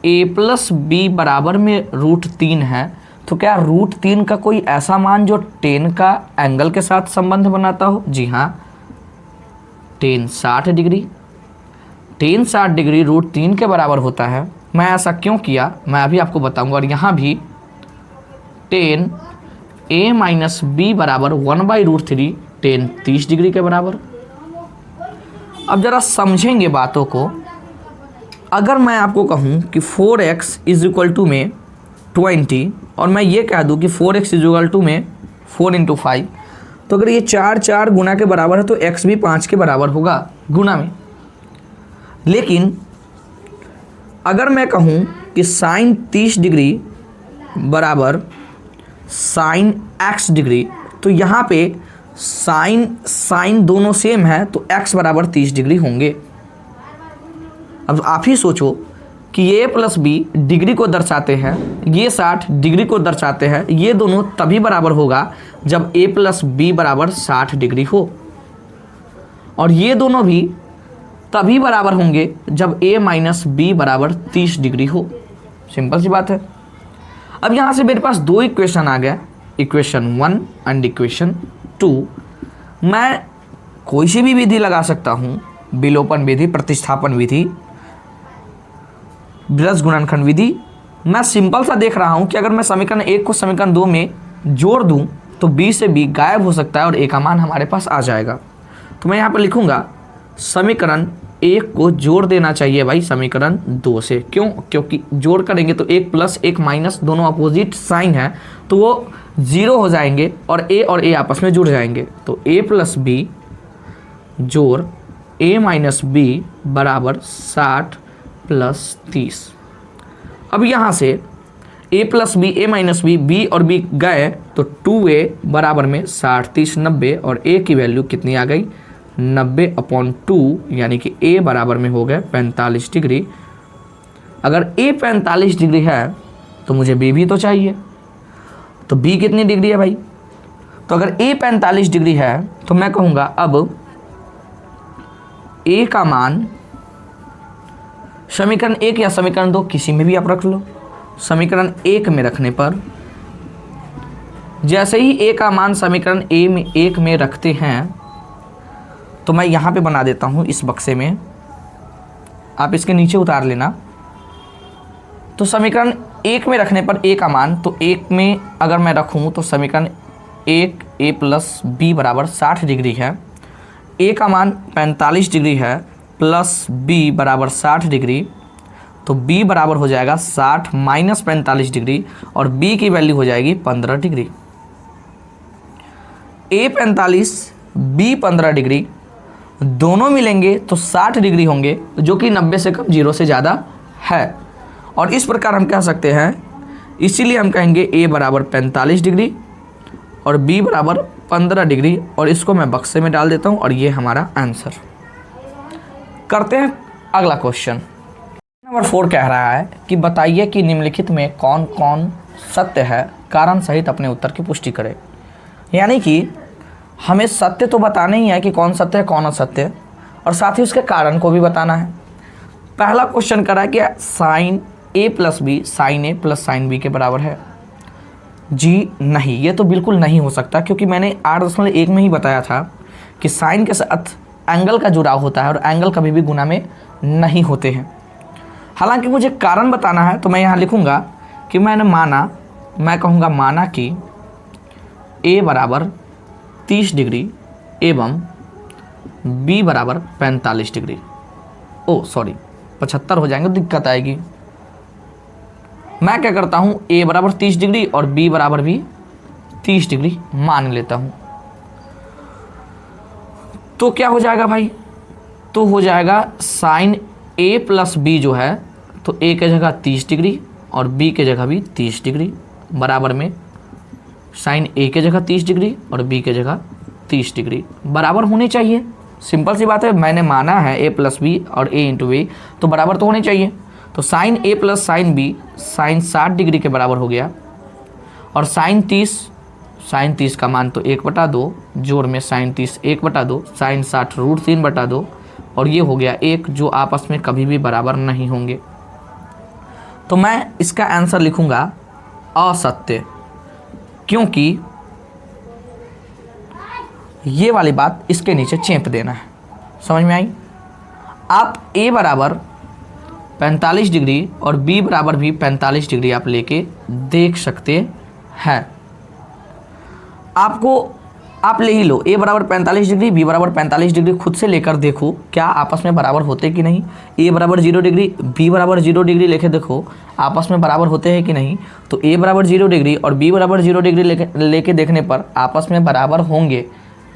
ए प्लस बी बराबर में √3 है, तो क्या √3 का कोई ऐसा मान जो टेन का एंगल के साथ संबंध बनाता हो? जी हाँ, टेन 60 डिग्री। टेन 60 डिग्री √3 के बराबर होता है। मैं ऐसा क्यों किया मैं अभी आपको बताऊंगा। और यहाँ भी टेन ए माइनस बी बराबर 1/√3, टेन 30 डिग्री के बराबर। अब जरा समझेंगे बातों को। अगर मैं आपको कहूँ कि 4x इज इक्वल टू में 20 और मैं ये कह दूँ कि 4x इज इक्वल टू में 4 × 5, तो अगर ये 4 गुना के बराबर है तो x भी 5 के बराबर होगा गुना में। लेकिन अगर मैं कहूँ कि साइन 30 डिग्री बराबर साइन x डिग्री, तो यहाँ पे साइन दोनों सेम है तो x बराबर 30 डिग्री होंगे। अब आप ही सोचो कि ये प्लस बी डिग्री को दर्शाते हैं, ये 60 डिग्री को दर्शाते हैं, ये दोनों तभी बराबर होगा जब a प्लस बी बराबर 60 डिग्री हो, और ये दोनों भी तभी बराबर होंगे जब a माइनस बी बराबर 30 डिग्री हो। सिंपल सी बात है। अब यहाँ से मेरे पास दो इक्वेशन आ गया, इक्वेशन 1 एंड इक्वेशन 2। मैं कोई सी भी विधि लगा सकता हूँ, विलोपन विधि, प्रतिस्थापन विधि, बृहद गुणनखंड विधि। मैं सिंपल सा देख रहा हूँ कि अगर मैं समीकरण 1 को समीकरण 2 में जोड़ दूँ तो b से b गायब हो सकता है और a का मान हमारे पास आ जाएगा। तो मैं यहाँ पर लिखूँगा समीकरण 1 को जोड़ देना चाहिए भाई समीकरण 2 से। क्यों? क्योंकि जोड़ करेंगे तो 1 प्लस 1 माइनस दोनों अपोजिट साइन है तो वो 0 हो जाएंगे और a आपस में जुड़ जाएंगे। तो a प्लस बी जोड़ a माइनस बी बराबर 60 प्लस 30। अब यहाँ से a plus b, a minus b, b और b गए तो 2a बराबर में 60 30 90 और a की वैल्यू कितनी आ गई 90/2, यानी कि a बराबर में हो गए 45 डिग्री। अगर a 45 डिग्री है तो मुझे b भी तो चाहिए, तो b कितनी डिग्री है भाई? तो अगर a 45 डिग्री है तो मैं कहूँगा अब a का मान समीकरण 1 या समीकरण 2 किसी में भी आप रख लो। समीकरण 1 में रखने पर जैसे ही a का मान समीकरण 1 में रखते हैं तो मैं यहाँ पे बना देता हूँ इस बक्से में, आप इसके नीचे उतार लेना। तो समीकरण 1 में रखने पर a का मान, तो 1 में अगर मैं रखूँ तो समीकरण 1 a प्लस बी बराबर 60 डिग्री है, a का मान 45 डिग्री है प्लस b बराबर 60 डिग्री, तो b बराबर हो जाएगा 60 माइनस 45 डिग्री और b की वैल्यू हो जाएगी 15 डिग्री। a 45 b 15 डिग्री दोनों मिलेंगे तो 60 डिग्री होंगे, जो कि 90 से कम 0 से ज़्यादा है। और इस प्रकार हम कह सकते हैं, इसीलिए हम कहेंगे a बराबर 45 डिग्री और b बराबर 15 डिग्री, और इसको मैं बक्से में डाल देता हूँ और ये हमारा आंसर। करते हैं अगला क्वेश्चन। नंबर 4 कह रहा है कि बताइए कि निम्नलिखित में कौन कौन सत्य है, कारण सहित अपने उत्तर की पुष्टि करें। यानी कि हमें सत्य तो बताना ही है कि कौन सत्य है कौन असत्य, और साथ ही उसके कारण को भी बताना है। पहला क्वेश्चन करा है कि sine a plus b sine a plus sine b के बराबर है। जी नहीं, ये तो बिल्कुल नहीं हो सकता, क्योंकि मैंने 8.1 में ही बताया था कि साइन के साथ एंगल का जुड़ाव होता है और एंगल कभी भी गुना में नहीं होते हैं। हालांकि मुझे कारण बताना है तो मैं यहाँ लिखूँगा कि मैं कहूँगा माना कि a बराबर 30 डिग्री एवं b बराबर 45 डिग्री। 75 हो जाएंगे, दिक्कत आएगी। मैं क्या करता हूँ, a बराबर 30 डिग्री और b बराबर भी 30 डिग्री मान लेता हूँ। तो क्या हो जाएगा भाई? तो हो जाएगा साइन a प्लस बी जो है, तो a के जगह 30 डिग्री और b के जगह भी 30 डिग्री बराबर में साइन a के जगह 30 डिग्री और b के जगह 30 डिग्री बराबर होने चाहिए। सिंपल सी बात है, मैंने माना है a प्लस बी और a इंटू बी, तो बराबर तो होने चाहिए। तो sine a plus sine b sine 60 degree के बराबर हो गया, और साइन 30 का मान तो 1/2, जोड़ में साइन 30 1/2, साइन 60 √3/2, और ये हो गया 1, जो आपस में कभी भी बराबर नहीं होंगे। तो मैं इसका आंसर लिखूंगा असत्य, क्योंकि ये वाली बात इसके नीचे चेप देना है। समझ में आई? आप a बराबर 45 डिग्री और b बराबर भी 45 डिग्री आप लेके देख सकते हैं। आपको आप ले ही लो, a बराबर 45 डिग्री, b बराबर 45 डिग्री, खुद से लेकर देखो क्या आपस में बराबर होते कि नहीं। a बराबर 0 डिग्री, b बराबर 0 डिग्री लेके देखो आपस में बराबर होते हैं कि नहीं। तो a बराबर 0 डिग्री और b बराबर 0 डिग्री लेके देखने पर आपस में बराबर होंगे,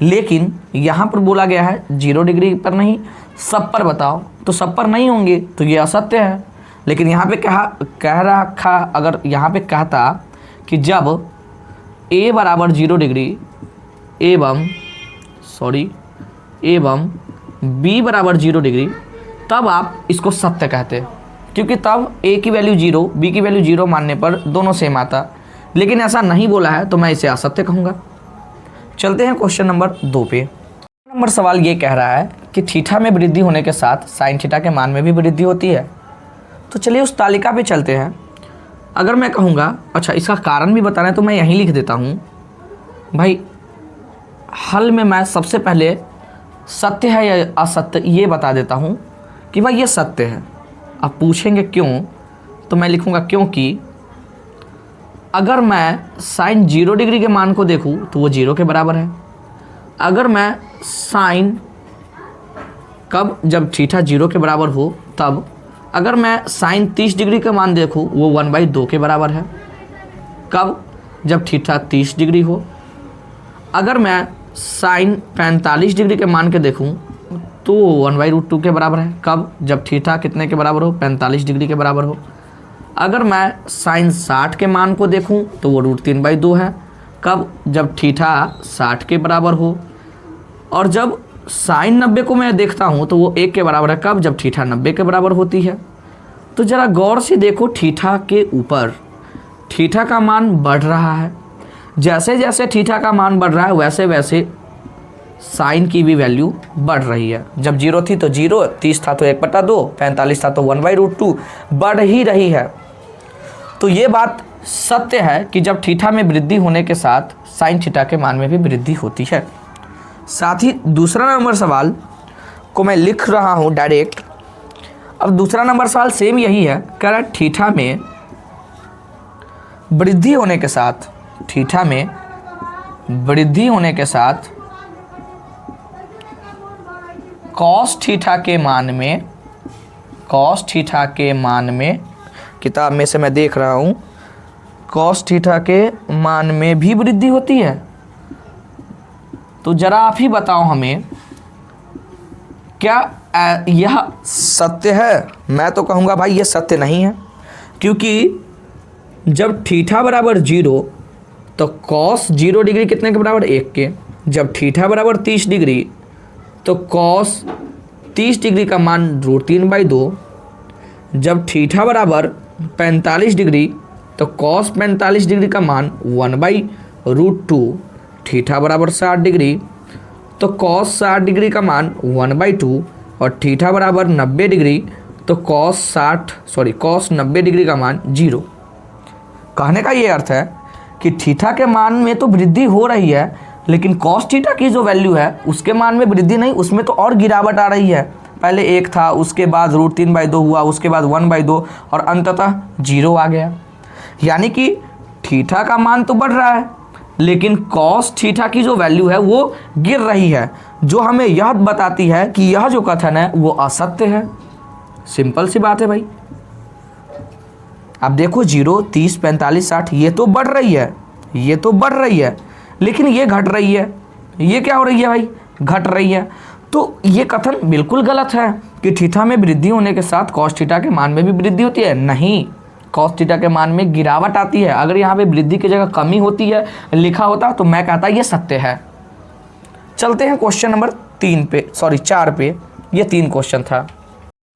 लेकिन यहाँ पर बोला गया है 0 डिग्री पर नहीं, सब पर बताओ, तो सब पर नहीं होंगे, तो ये असत्य है। लेकिन यहाँ पे कह रखा, अगर यहाँ पे कहता कि जब a बराबर 0 डिग्री एवं b बराबर 0 डिग्री, तब आप इसको सत्य कहते, क्योंकि तब a की वैल्यू 0, b की वैल्यू 0 मानने पर दोनों सेम आता। लेकिन ऐसा नहीं बोला है तो मैं इसे असत्य कहूँगा। चलते हैं क्वेश्चन नंबर 2 पे। नंबर सवाल ये कह रहा है कि थीटा में वृद्धि होने के साथ साइन थीटा के मान में भी वृद्धि होती है। तो चलिए उस तालिका पे चलते हैं। अगर मैं कहूँगा, अच्छा इसका कारण भी बताना है तो मैं यहीं लिख देता हूँ भाई। हल में मैं सबसे पहले सत्य है या असत्य ये बता देता हूँ कि भाई ये सत्य है। अब पूछेंगे क्यों, तो मैं लिखूँगा क्योंकि अगर मैं साइन 0 डिग्री के मान को देखूँ तो वो 0 के बराबर है। अगर मैं साइन कब, जब थीटा 0 के बराबर हो तब। अगर मैं साइन 30 डिग्री का मान देखूँ वो 1/2 के बराबर है। कब? जब थीटा 30 डिग्री हो। अगर मैं साइन 45 डिग्री के मान के देखूँ तो 1/√2 के बराबर है। कब? जब थीटा कितने के बराबर हो? 45 डिग्री के बराबर हो। अगर मैं साइन 60 के मान को देखूं तो वो √3/2 है। कब? जब थीटा 60 के बराबर हो। और जब साइन 90 को मैं देखता हूं तो वो 1 के बराबर है। कब? जब थीटा 90 के बराबर होती है। तो ज़रा गौर से देखो, थीटा के ऊपर थीटा का मान बढ़ रहा है। जैसे जैसे थीटा का मान बढ़ रहा है वैसे वैसे साइन की भी वैल्यू बढ़ रही है। जब 0 थी तो 0, 30 था तो 1/2, 45 था तो 1/√2, बढ़ ही रही है। तो ये बात सत्य है कि जब थीटा में वृद्धि होने के साथ साइन थीटा के मान में भी वृद्धि होती है। साथ ही दूसरा नंबर सवाल को मैं लिख रहा हूँ डायरेक्ट। अब दूसरा नंबर सवाल सेम यही है, कह रहा है थीटा में वृद्धि होने के साथ, थीटा में वृद्धि होने के साथ कॉस थीटा के मान में, कॉस थीटा के मान में, किताब में से मैं देख रहा हूँ, कॉस थीटा के मान में भी वृद्धि होती है। तो जरा आप ही बताओ हमें, क्या यह सत्य है? मैं तो कहूँगा भाई ये सत्य नहीं है, क्योंकि जब थीटा बराबर 0 तो कॉस 0 डिग्री कितने के बराबर? 1 के। जब थीटा बराबर 30 डिग्री तो कॉस 30 डिग्री का मान √3/2। जब थीटा बराबर 45 डिग्री तो कॉस 45 डिग्री का मान 1/√2। थीटा बराबर 60 डिग्री तो कॉस 60 डिग्री का मान 1/2। और थीटा बराबर 90 डिग्री तो कॉस 90 डिग्री का मान 0। कहने का ये अर्थ है कि थीटा के मान में तो वृद्धि हो रही है, लेकिन कॉस थीटा की जो वैल्यू है उसके मान में वृद्धि नहीं, उसमें तो और गिरावट आ रही है। पहले 1 था, उसके बाद √3/2 हुआ, उसके बाद 1/2 और अंततः 0 आ गया। यानी कि थीटा का मान तो बढ़ रहा है, लेकिन कॉस थीटा की जो वैल्यू है वो गिर रही है, जो हमें यह बताती है कि यह जो कथन है वो असत्य है। सिंपल सी बात है भाई। अब देखो 0, 30, 45, 60 ये तो बढ़ रही है, ये तो बढ़ रही है, लेकिन ये घट रही है। ये क्या हो रही है भाई? घट रही है। तो ये कथन बिल्कुल गलत है कि थीटा में वृद्धि होने के साथ कॉस थीटा के मान में भी वृद्धि होती है। नहीं, कॉस थीटा के मान में गिरावट आती है। अगर यहाँ पे वृद्धि की जगह कमी होती है लिखा होता तो मैं कहता ये सत्य है। चलते हैं क्वेश्चन नंबर 4 पे। ये 3 क्वेश्चन था।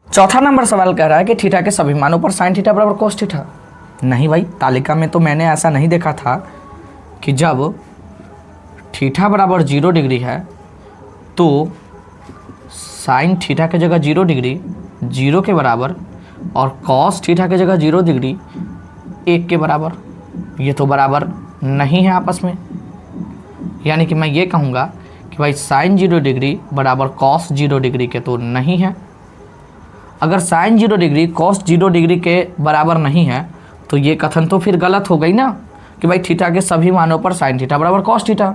चौथा नंबर सवाल कह रहा है कि थीटा के सभी मानों पर साइन थीटा बराबर कॉस थीटा। नहीं भाई, तालिका में तो मैंने ऐसा नहीं देखा था कि जब थीटा बराबर 0 डिग्री है तो साइन थीटा की जगह 0 डिग्री 0 के बराबर और कॉस थीटा की जगह 0 डिग्री 1 के बराबर, ये तो बराबर नहीं है आपस में। यानी कि मैं ये कहूँगा कि भाई साइन 0 डिग्री बराबर कॉस 0 डिग्री के तो नहीं है। अगर साइन 0 डिग्री कॉस 0 डिग्री के बराबर नहीं है तो ये कथन तो फिर गलत हो गई ना कि भाई थीटा के सभी मानों पर साइन थीटा बराबर कॉस थीटा,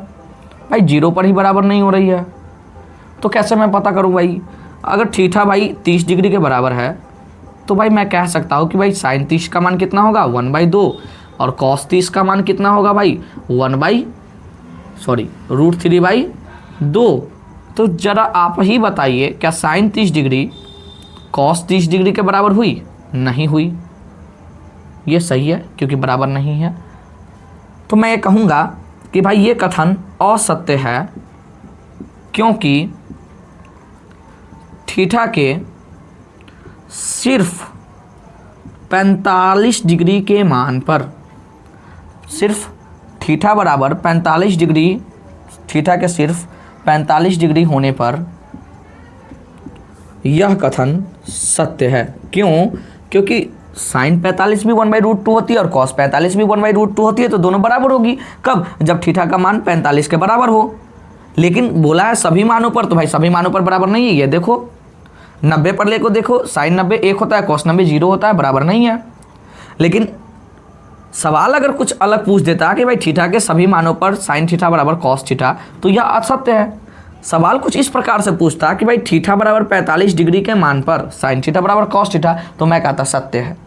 भाई 0 पर ही बराबर नहीं हो रही है। तो कैसे मैं पता करूँ भाई? अगर थीटा भाई 30 डिग्री के बराबर है तो भाई मैं कह सकता हूँ कि भाई साइन 30 का मान कितना होगा 1/2 और कॉस 30 का मान कितना होगा भाई √3/2। तो ज़रा आप ही बताइए क्या साइन 30 डिग्री कॉस 30 डिग्री के बराबर हुई? नहीं हुई। ये सही है क्योंकि बराबर नहीं है। तो मैं ये कहूँगा कि भाई ये कथन असत्य है क्योंकि थीटा के सिर्फ 45 डिग्री के मान पर, सिर्फ थीटा बराबर 45 डिग्री, थीटा के सिर्फ 45 डिग्री होने पर यह कथन सत्य है। क्यों? क्योंकि साइन 45 भी 1/√2 होती है और कॉस 45 भी 1/√2 होती है, तो दोनों बराबर होगी। कब? जब थीटा का मान 45 के बराबर हो। लेकिन बोला है सभी मानों पर, तो भाई सभी मानों पर बराबर नहीं है। ये देखो 90 पर लेको देखो, साइन 90 1 होता है, कॉस 90 0 होता है, बराबर नहीं है। लेकिन सवाल अगर कुछ अलग पूछ देता कि भाई थीटा के सभी मानों पर साइन थीटा बराबर कॉस थीटा, तो यह असत्य है। सवाल कुछ इस प्रकार से पूछता कि भाई थीटा बराबर 45 डिग्री के मान पर साइन थीटा बराबर कॉस थीटा, तो मैं कहता सत्य है।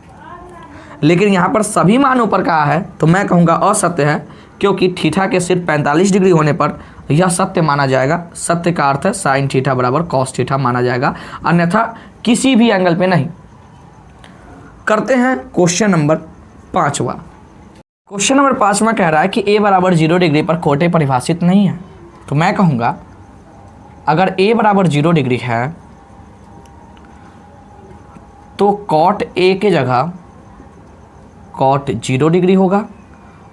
लेकिन यहाँ पर सभी मानों पर कहा है तो मैं कहूँगा असत्य है, क्योंकि थीटा के सिर्फ 45 डिग्री होने पर यह सत्य माना जाएगा। सत्य का अर्थ है साइन थीटा बराबर कॉस थीटा माना जाएगा, अन्यथा किसी भी एंगल पे नहीं। करते हैं क्वेश्चन नंबर 5वां। क्वेश्चन नंबर 5वां कह रहा है कि a बराबर 0 डिग्री पर कोट ए परिभाषित नहीं है। तो मैं कहूँगा अगर a बराबर 0 डिग्री है तो कॉट a के जगह कॉट 0 डिग्री होगा।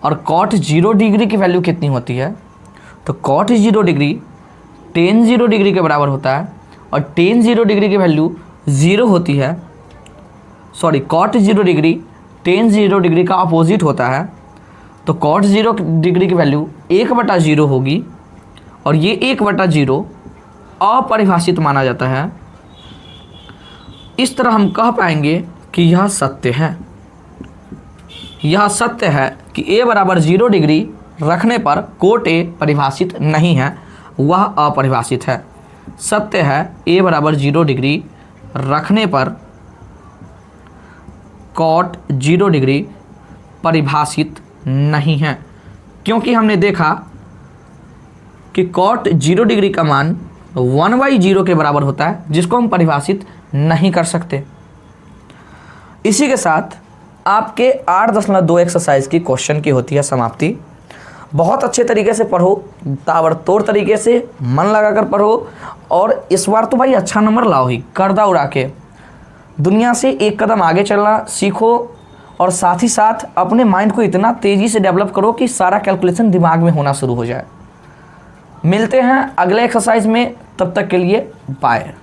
और कॉट 0 डिग्री की वैल्यू कितनी होती है? तो कॉट 0 डिग्री टेन 0 डिग्री के बराबर होता है और टेन 0 डिग्री की वैल्यू 0 होती है। Sorry, cot 0 degree tan 0 degree का अपोजिट होता है। तो कॉट 0 डिग्री की वैल्यू 1/0 होगी और ये 1/0 अपरिभाषित माना जाता है। इस तरह हम कह पाएंगे कि यह सत्य है। यह सत्य है कि a बराबर 0 डिग्री रखने पर कोट a परिभाषित नहीं है, वह अपरिभाषित है। सत्य है a बराबर 0 डिग्री रखने पर कॉट 0 डिग्री परिभाषित नहीं है, क्योंकि हमने देखा कि कॉट 0 डिग्री का मान 1/0 के बराबर होता है, जिसको हम परिभाषित नहीं कर सकते। इसी के साथ आपके 8.2 एक्सरसाइज की क्वेश्चन की होती है समाप्ति। बहुत अच्छे तरीके से पढ़ो, ताबड़तोड़ तरीके से मन लगाकर पढ़ो और इस बार तो भाई अच्छा नंबर लाओ ही, कर्दा उड़ा के। दुनिया से एक कदम आगे चलना सीखो और साथ ही साथ अपने माइंड को इतना तेज़ी से डेवलप करो कि सारा कैलकुलेशन दिमाग में होना शुरू हो जाए। मिलते हैं अगले एक्सरसाइज में, तब तक के लिए बाय।